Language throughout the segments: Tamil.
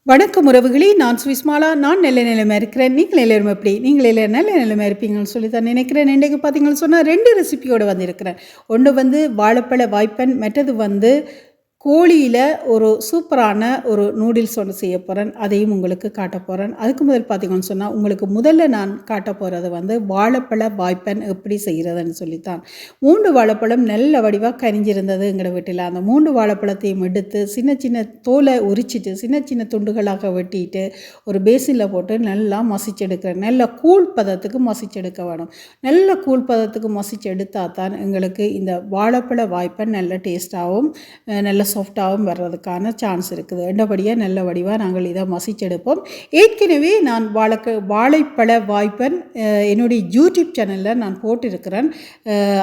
வணக்கம் உறவுகளே! நான் சுவிஸ்மாலா. நான் நல்ல நிலைமையா இருக்கிறேன். நீங்கள் எல்லாரும் எப்படி? நீங்கள் எல்லாரும் நல்ல நிலைமையா இருப்பீங்கன்னு சொல்லி தான் நினைக்கிறேன். இன்றைக்கு பார்த்தீங்கன்னு சொன்னா 2 ரெசிபியோட வந்திருக்கிறேன். ஒண்ணு வந்து வாழைப்பழ வாய்ப்பன், மற்றது வந்து கோழியில ஒரு சூப்பரான ஒரு நூடில்ஸ் ஒண்ணு செய்ய போறேன். அதையும் உங்களுக்கு காட்டப் போறேன். அதுக்கு முதல் பார்த்தீங்கன்னு சொன்னா, உங்களுக்கு முதல்ல நான் காட்டப் போறது வந்து வாழைப்பழ வாய்ப்பன் எப்படி செய்றதுன்னு சொல்லித்தான். 3 வாழைப்பழம் நல்ல வடிவா கனிஞ்சிருந்தது எங்கட வீட்டில. அந்த 3 வாழைப்பழத்தையும் எடுத்து சின்ன சின்ன தோலை உரிச்சிட்டு, சின்ன சின்ன துண்டுகளாக வெட்டிட்டு, ஒரு பேசின்ல போட்டு நல்லா மசிச்செடுக்கிறேன். நல்ல கூழ் பதத்துக்கு மசிச்செடுக்க வேணும். நல்ல கூழ் பதத்துக்கு மசிச்சு எடுத்தா தான் எங்களுக்கு இந்த வாழைப்பழ வாய்ப்பன் நல்ல டேஸ்ட்டாவும், நல்ல சாஃப்டாகவும் வர்றதுக்கான சான்ஸ் இருக்குது. என்றபடியாக நல்ல வடிவாக நாங்கள் இதை மசிச்செடுப்போம். ஏற்கனவே நான் வாழைப்பழ வாய்ப்பன் என்னுடைய யூடியூப் சேனலில் நான் போட்டிருக்கிறேன்.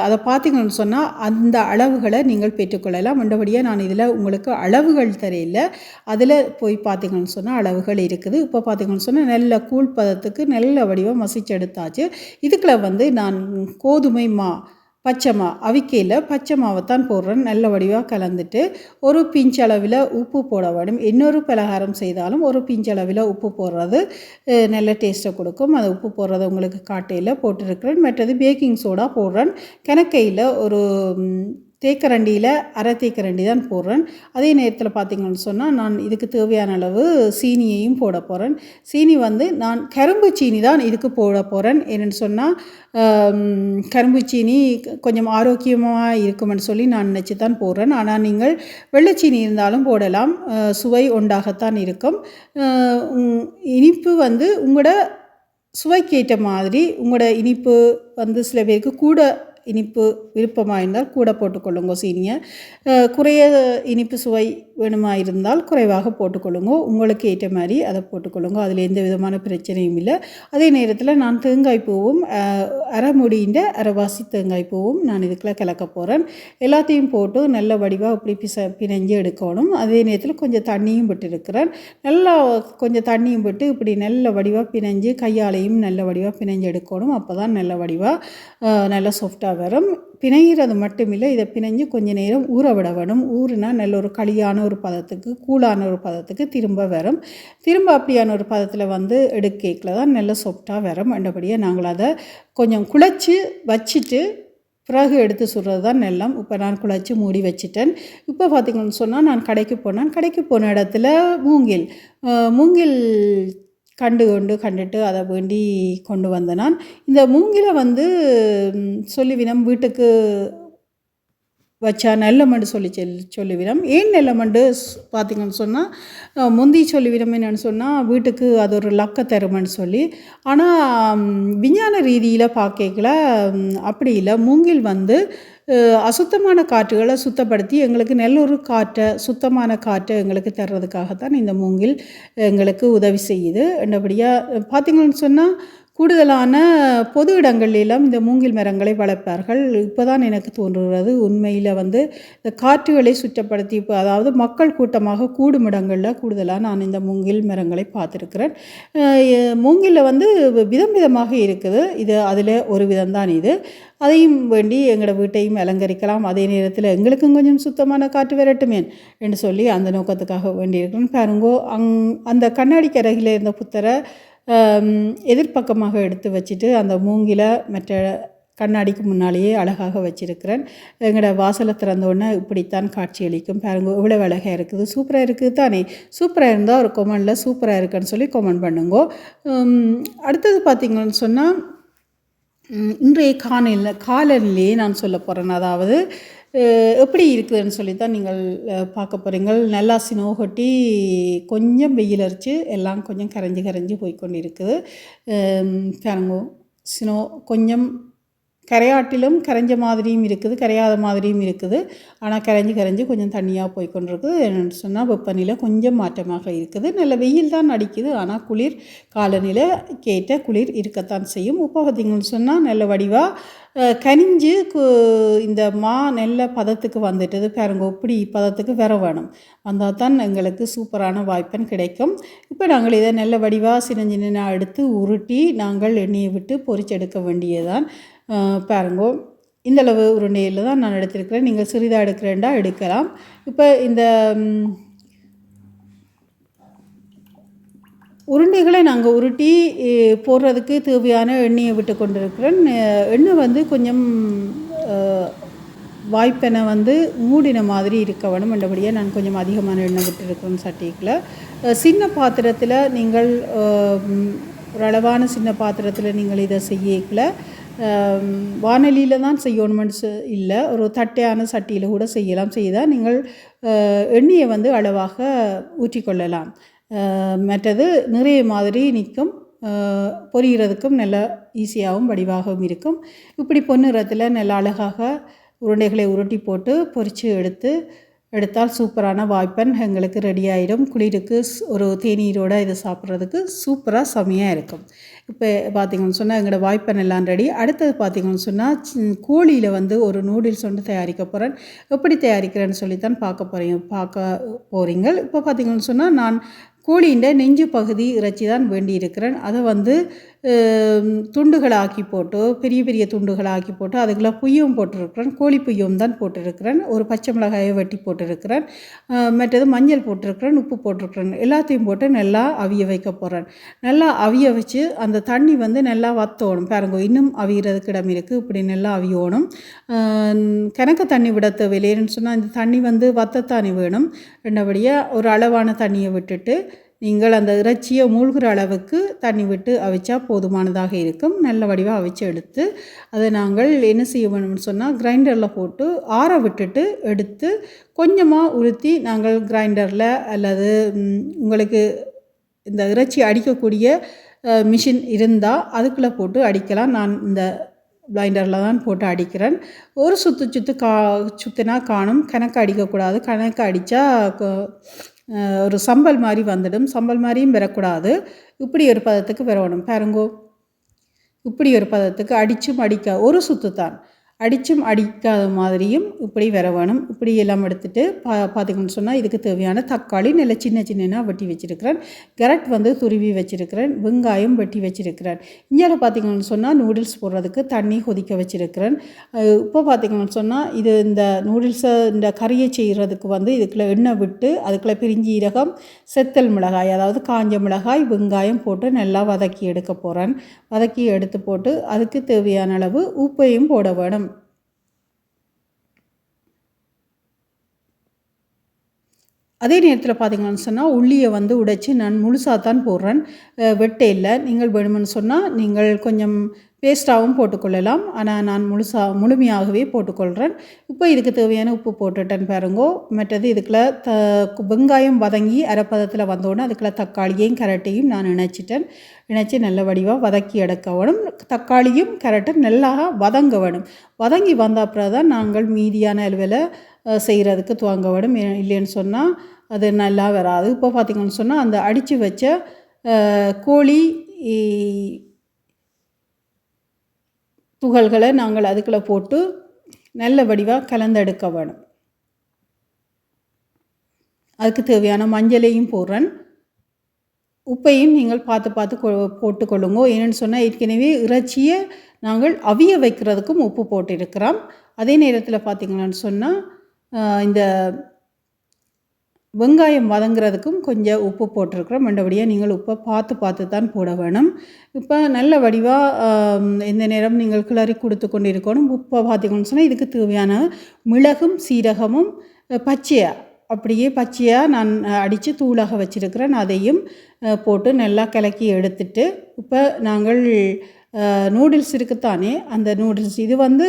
அதை பார்த்தீங்கன்னு சொன்னால் அந்த அளவுகளை நீங்கள் பெற்றுக்கொள்ளலாம். என்றபடியாக நான் இதில் உங்களுக்கு அளவுகள் தெரியல, அதில் போய் பார்த்தீங்கன்னு சொன்னால் அளவுகள் இருக்குது. இப்போ பார்த்தீங்கன்னு சொன்னால் நல்ல கூழ் பதத்துக்கு நல்ல வடிவாக மசிச்செடுத்தாச்சு. இதுக்குள்ள வந்து நான் கோதுமை அவிக்கையில் பச்சை மாவைத்தான் போடுறேன். நல்ல வடிவாக கலந்துட்டு ஒரு பிஞ்சளவில் உப்பு போட வேண்டும். இன்னொரு பலகாரம் செய்தாலும் ஒரு பிஞ்சளவில் உப்பு போடுறது நல்ல டேஸ்ட்டை கொடுக்கும். அந்த உப்பு போடுறத உங்களுக்கு காட்டையில் போட்டிருக்கிறேன். மற்றது பேக்கிங் சோடா போடுறேன். கணக்கையில் ஒரு தேக்கரண்டியில் அரை தேக்கரண்டி தான் போடுறேன். அதே நேரத்தில் பார்த்திங்கன்னு சொன்னால் நான் இதுக்கு தேவையான அளவு சீனியையும் போட போகிறேன். சீனி வந்து நான் கரும்பு சீனி தான் இதுக்கு போட போகிறேன். என்னென்னு சொன்னால் கரும்பு சீனி கொஞ்சம் ஆரோக்கியமாக இருக்குமென்னு சொல்லி நான் நினச்சி தான் போடுறேன். ஆனால் நீங்கள் வெள்ளைச்சீனி இருந்தாலும் போடலாம், சுவை ஒன்றாகத்தான் இருக்கும். இனிப்பு வந்து உங்களோட சுவைக்கேற்ற மாதிரி, உங்களோட இனிப்பு வந்து சில பேருக்கு கூட இனிப்பு விருப்பமாக இருந்தால் கூட போட்டுக்கொள்ளுங்க சீனியை. குறைய இனிப்பு சுவை வேணுமா இருந்தால் குறைவாக போட்டுக்கொள்ளுங்க. உங்களுக்கு ஏற்ற மாதிரி அதை போட்டுக்கொள்ளுங்க. அதில் எந்த விதமான பிரச்சனையும் இல்லை. அதே நேரத்தில் நான் தேங்காய் பூவும் அரை முடிந்த அரைவாசி தேங்காய் பூவும் நான் இதுக்குள்ள கலக்க போகிறேன். எல்லாத்தையும் போட்டு நல்ல வடிவாக இப்படி பிணைஞ்சு எடுக்கணும். அதே நேரத்தில் கொஞ்சம் தண்ணியும் விட்டுருக்கிறேன். நல்லா கொஞ்சம் தண்ணியும் விட்டு இப்படி நல்ல வடிவாக பிணைஞ்சு கையாலையும் நல்ல வடிவாக பிணைஞ்சு எடுக்கணும். அப்போ தான் நல்ல வடிவாக நல்ல சாஃப்டாக வரும். பிணைகிறது மட்டும் இல்லை, இதை பிணைஞ்சு கொஞ்சம் நேரம் ஊற விட வேணும். ஊறுனா நல்ல ஒரு களியான ஒரு பதத்துக்கு, கூலான ஒரு பதத்துக்கு திரும்ப வரும். திரும்ப அப்படியான ஒரு பதத்தில் வந்து எடுக்கல தான் நல்ல சாஃப்டாக வரும். அண்டபடியாக நாங்கள் அதை கொஞ்சம் குழச்சி வச்சுட்டு பிறகு எடுத்து சுடுறது தான் நெல்லம். இப்போ நான் குழச்சி மூடி வச்சுட்டேன். இப்போ பார்த்திங்கன்னு சொன்னால் நான் கடைக்கு போன இடத்துல மூங்கில் கண்டுட்டு அதை வேண்டி கொண்டு வந்த நான் இந்த மூங்கிலை வந்து சொல்லிவினம் வீட்டுக்கு வச்சா நல்லமண்டு சொல்லிவிடம். ஏன் நல்லமண்டு பார்த்திங்கன்னு சொன்னால் முந்தி சொல்லிவிடம் என்னென்னு சொன்னால் வீட்டுக்கு அது ஒரு லக்க தருமன்னு சொல்லி. ஆனால் விஞ்ஞான ரீதியில் பார்க்கல அப்படி இல்லை. மூங்கில் வந்து அசுத்தமான காற்றுகளை சுத்தப்படுத்தி எங்களுக்கு நல்ல ஒரு சுத்தமான காற்றை எங்களுக்கு தர்றதுக்காகத்தான் இந்த மூங்கில் எங்களுக்கு உதவி செய்யுது. என்றபடியாக பார்த்திங்கன்னு சொன்னால் கூடுதலான பொது இடங்கள்லாம் இந்த மூங்கில் மரங்களை வளர்ப்பார்கள். இப்போ தான் எனக்கு தோன்றுகிறது உண்மையில் வந்து இந்த காற்றுகளை சுற்றப்படுத்தி, இப்போ அதாவது மக்கள் கூட்டமாக கூடும் இடங்களில் கூடுதலாக நான் இந்த மூங்கில் மரங்களை பார்த்துருக்கிறேன். மூங்கிலில் வந்து விதம் விதமாக இருக்குது. இது அதில் ஒரு விதம்தான் இது. அதையும் வேண்டி எங்களோட வீட்டையும் அலங்கரிக்கலாம். அதே நேரத்தில் எங்களுக்கும் கொஞ்சம் சுத்தமான காற்று வரட்டுமே என்று சொல்லி அந்த நோக்கத்துக்காக வேண்டியிருக்கிறேன். பாருங்கோ, அந்த கண்ணாடி கரையில் இருந்த புத்தரை எதிர்பக்கமாக எடுத்து வச்சுட்டு அந்த மூங்கில மற்ற கண்ணாடிக்கு முன்னாலேயே அழகாக வச்சுருக்கிறேன். எங்களோட வாசலை திறந்தோடனே இப்படித்தான் காட்சியளிக்கும். பாருங்க எவ்வளோ அழகாக இருக்குது, சூப்பராக இருக்குது தானே. சூப்பராக இருந்தால் ஒரு கொமெண்டில் சூப்பராக இருக்குன்னு சொல்லி கொமெண்ட் பண்ணுங்கோ. அடுத்தது பார்த்திங்கன்னு சொன்னால் இன்றைய காலநிலையே நான் சொல்ல போகிறேன். அதாவது எப்படி இருக்குதுன்னு சொல்லி தான் நீங்கள் பார்க்க போகிறீங்க. நல்லா சினோ கொட்டி கொஞ்சம் வெயில் அரிச்சு எல்லாம் கொஞ்சம் கரைஞ்சி போய்கொண்டு இருக்குது. பாருங்க, சினோ கொஞ்சம் கரையாட்டிலும் கரைஞ்ச மாதிரியும் இருக்குது, கரையாத மாதிரியும் இருக்குது. ஆனால் கரைஞ்சி கொஞ்சம் தண்ணியாக போய்கொண்டிருக்குது. என்னென்னு சொன்னால் வெப்பநிலை கொஞ்சம் மாற்றமாக இருக்குது. நல்ல வெயில் தான் அடிக்குது, ஆனால் குளிர் காலநிலை கேட்ட குளிர் இருக்கத்தான் செய்யும். இப்போ பார்த்திங்கன்னு சொன்னால் நல்ல வடிவாக கனிஞ்சு இந்த நல்ல பதத்துக்கு வந்துட்டது. பாருங்க இப்படி பதத்துக்கு வர வேணும். வந்தால் தான் எங்களுக்கு சூப்பரான வாய்ப்பன் கிடைக்கும். இப்போ நாங்கள் இதை நல்ல வடிவாக சின்ன எடுத்து உருட்டி நாங்கள் எண்ணெயை விட்டு பொரிச்செடுக்க வேண்டியதான். பாருங்கோ, இந்தளவு உருண்டையில் தான் நான் எடுத்திருக்கிறேன். நீங்கள் சிறிதாக எடுக்கிறேன்டா எடுக்கலாம். இப்போ இந்த உருண்டைகளை நாங்கள் உருட்டி போடுறதுக்கு தேவையான எண்ணெயை விட்டு கொண்டிருக்கிறேன். எண்ணெய் வந்து கொஞ்சம் வாய்ப்பெண்ணை வந்து மூடின மாதிரி இருக்க வேணும். என்றபடியாக நான் கொஞ்சம் அதிகமான எண்ணெய் விட்டுருக்கிறேன் சட்டிக்குள்ள. சின்ன பாத்திரத்தில் நீங்கள் ஒரு அளவான சின்ன பாத்திரத்தில் நீங்கள் இதை செய்யல வானொலியில் தான் செய்யணுமென்னு இல்லை, ஒரு தட்டையான சட்டியில் கூட செய்தால் நீங்கள் எண்ணெயை வந்து அளவாக ஊற்றிக்கொள்ளலாம். மற்றது நிறைய மாதிரி நிற்கும், பொரிகிறதுக்கும் நல்ல ஈஸியாகவும் வடிவாகவும் இருக்கும். இப்படி பொன்னிறத்தில் நல்ல அழகாக உருண்டைகளை உருட்டி போட்டு பொரித்து எடுத்தால் சூப்பரான வாய்ப்பன் எங்களுக்கு ரெடி ஆகிடும். குளிருக்கு ஒரு தேநீரோடு இதை சாப்பிட்றதுக்கு சூப்பராக செமையாக இருக்கும். இப்போ பார்த்திங்கன்னு சொன்னால் எங்களோட வாய்ப்பன் எல்லாம் ரெடி. அடுத்தது பார்த்திங்கன்னு சொன்னால் கோழியில் வந்து ஒரு நூடுல்ஸ் வந்து தயாரிக்க போகிறேன். எப்படி தயாரிக்கிறேன்னு சொல்லித்தான் பார்க்க போகிறீங்க. இப்போ பார்த்திங்கன்னு சொன்னால் நான் கோழியின் நெஞ்சு பகுதி இறைச்சி தான் வேண்டியிருக்கிறேன். அதை வந்து துண்டுகளாக்கி போட்டு பெரிய பெரிய துண்டுகளாக்கி போட்டு அதுக்குள்ளே புய்யும் போட்டிருக்கிறேன். கோழி புய்யும் தான் போட்டிருக்கிறேன். ஒரு பச்சை மிளகாயை வெட்டி போட்டிருக்கிறேன். மற்றது மஞ்சள் போட்டிருக்கிறேன், உப்பு போட்டிருக்கிறேன். எல்லாத்தையும் போட்டு நல்லா அவிய வைக்க போகிறேன். நல்லா அவிய வச்சு அந்த தண்ணி வந்து நல்லா வற்றணும். பாருங்க, இன்னும் அவியறதுக்கு இடம் இருக்குது. இப்படி நல்லா அவியணும். கணக்க தண்ணி விட தேவையில்லைன்னு சொன்னால் இந்த தண்ணி வந்து வற்றத்தானி வேணும். ரெண்டபடியாக ஒரு அளவான தண்ணியை விட்டுட்டு நீங்கள் அந்த இறைச்சியை மூழ்கிற அளவுக்கு தண்ணி விட்டு அவிச்சா போதுமானதாக இருக்கும். நல்ல வடிவாக அவிச்சு எடுத்து அதை நாங்கள் என்ன செய்ய வேணும்னு சொன்னால் கிரைண்டரில் போட்டு ஆற விட்டுட்டு எடுத்து கொஞ்சமாக உறுத்தி நாங்கள் கிரைண்டரில் அல்லது உங்களுக்கு இந்த இறைச்சி அடிக்கக்கூடிய மிஷின் இருந்தால் அதுக்குள்ளே போட்டு அடிக்கலாம். நான் இந்த கிரைண்டரில் தான் போட்டு அடிக்கிறேன். ஒரு சுத்தினா காணும். கணக்கு அடிக்கக்கூடாது. கணக்கு அடித்தா ஒரு சம்பல் மாதிரி வந்துடும். சம்பல் மாதிரியும் பெறக்கூடாது. இப்படி ஒரு பதத்துக்கு வரணும். பாருங்கோ, இப்படி ஒரு பதத்துக்கு அடிக்க ஒரு சுத்து தான், அடிச்சும் அடிக்காத மாதிரியும் இப்படி வர வேணும். இப்படி எல்லாம் எடுத்துகிட்டு பார்த்திங்கன்னு சொன்னால் இதுக்கு தேவையான தக்காளி நல்ல சின்ன சின்னதாக வெட்டி வச்சுருக்கிறேன். கேரட் வந்து துருவி வச்சுருக்கிறேன். வெங்காயம் வெட்டி வச்சுருக்கிறேன். இங்கே பார்த்திங்கன்னு சொன்னால் நூடுல்ஸ் போடுறதுக்கு தண்ணி கொதிக்க வச்சுருக்கிறேன். இப்போ பார்த்திங்கன்னு சொன்னால் இது இந்த நூடுல்ஸை இந்த கறியை செய்கிறதுக்கு வந்து இதுக்குள்ளே எண்ணெய் விட்டு அதுக்குள்ளே பிரிஞ்சீரகம், செத்தல் மிளகாய் அதாவது காஞ்ச மிளகாய், வெங்காயம் போட்டு நல்லா வதக்கி எடுக்க போகிறேன். வதக்கி எடுத்து போட்டு அதுக்கு தேவையான அளவு உப்பையும் போட வேணும். அதே நேரத்தில் பார்த்திங்கன்னு சொன்னால் உள்ளியை வந்து உடைச்சி நான் முழுசாக தான் போடுறேன், வெட்டை இல்லை. நீங்கள் வேணுமென்னு சொன்னால் நீங்கள் கொஞ்சம் பேஸ்ட்டாகவும் போட்டுக்கொள்ளலாம். ஆனால் நான் முழுமையாகவே போட்டுக்கொள்கிறேன். இப்போ இதுக்கு தேவையான உப்பு போட்டுட்டேன் பாருங்கோ. மற்றது இதுக்குள்ள வெங்காயம் வதங்கி அரைப்பதத்தில் வந்தோடனே அதுக்குள்ள தக்காளியையும் கேரட்டையும் நான் இணைச்சி நல்ல வடிவாக வதக்கி எடுக்க வேணும். தக்காளியும் கேரட்டும் நல்லா வதங்க வேணும். வதங்கி வந்த அப்புறம் தான் நாங்கள் மீதியான அளவில் செய்கிறதுக்கு துவங்க வேணும். இல்லைன்னு சொன்னால் அது நல்லா வராது. இப்போ பார்த்திங்கன்னு சொன்னால் அந்த அடித்து வச்ச கோழி துகள்களை நாங்கள் அதுக்குள்ளே போட்டு நல்ல வடிவாக கலந்தெடுக்க வேணும். அதுக்கு தேவையான மஞ்சளையும் போடுறேன். உப்பையும் நீங்கள் பார்த்து போட்டுக்கொள்ளுங்க. என்னென்னு சொன்னால் ஏற்கனவே இறைச்சியை நாங்கள் அவிய வைக்கிறதுக்கும் உப்பு போட்டிருக்கிறோம். அதே நேரத்தில் பார்த்திங்கன்னு சொன்னால் இந்த வெங்காயம் வதங்குறதுக்கும் கொஞ்சம் உப்பு போட்டிருக்கிறோம். மற்றபடியாக நீங்கள் உப்பை பார்த்து தான் போட வேணும். இப்போ நல்ல வடிவாக இந்த நேரம் நீங்கள் கிளறி கொடுத்து கொண்டு இருக்கணும். உப்பை பார்த்திங்கன்னு சொன்னால் இதுக்கு தேவையான மிளகும் சீரகமும் பச்சையாக நான் அடித்து தூளாக வச்சுருக்கிறேன். அதையும் போட்டு நல்லா கலக்கி எடுத்துட்டு இப்போ நாங்கள் நூடுல்ஸ் இருக்குத்தானே, அந்த நூடுல்ஸ் இது வந்து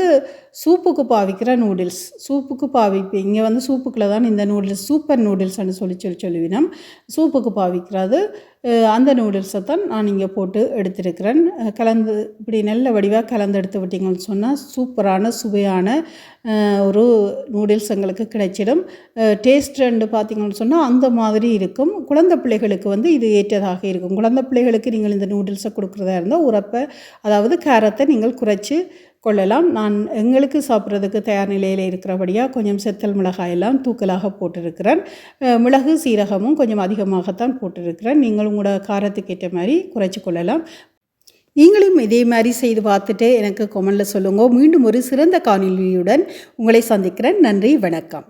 சூப்புக்கு பாவிக்கிற நூடுல்ஸ். சூப்புக்கு பாவிப்பேன். இங்கே வந்து சூப்புக்குள்ளே தான் இந்த நூடுல்ஸ் சூப்பர் நூடுல்ஸ்ன்னு சொல்லுவினோம். சூப்புக்கு பாவிக்கிறது அந்த நூடுல்ஸை தான் நான் இங்கே போட்டு எடுத்துருக்கிறேன். கலந்து இப்படி நல்ல வடிவாக கலந்து எடுத்து விட்டிங்கன்னு சொன்னால் சூப்பரான சுவையான ஒரு நூடுல்ஸ் எங்களுக்கு கிடைச்சிடும். டேஸ்ட் ரெண்டு பார்த்திங்கன்னு சொன்னால் அந்த மாதிரி இருக்கும். குழந்தை பிள்ளைகளுக்கு வந்து இது ஏற்றதாக இருக்கும். குழந்தை பிள்ளைகளுக்கு நீங்கள் இந்த நூடுல்ஸை கொடுக்குறதா இருந்தால் உரப்பை அதாவது காரத்தை நீங்கள் குறைச்சி கொள்ளலாம். நான் எங்களுக்கு சாப்பிட்றதுக்கு தயார் நிலையில் இருக்கிறபடியாக கொஞ்சம் செத்தல் மிளகாயெல்லாம் தூக்கலாக போட்டிருக்கிறேன். மிளகு சீரகமும் கொஞ்சம் அதிகமாகத்தான் போட்டிருக்கிறேன். நீங்கள் உங்களோட காரத்துக்கு ஏற்ற மாதிரி குறைச்சி கொள்ளலாம். நீங்களும் இதே மாதிரி செய்து பார்த்துட்டு எனக்கு கமெண்டில் சொல்லுங்கள். மீண்டும் ஒரு சிறந்த காணொளியுடன் உங்களை சந்திக்கிறேன். நன்றி, வணக்கம்.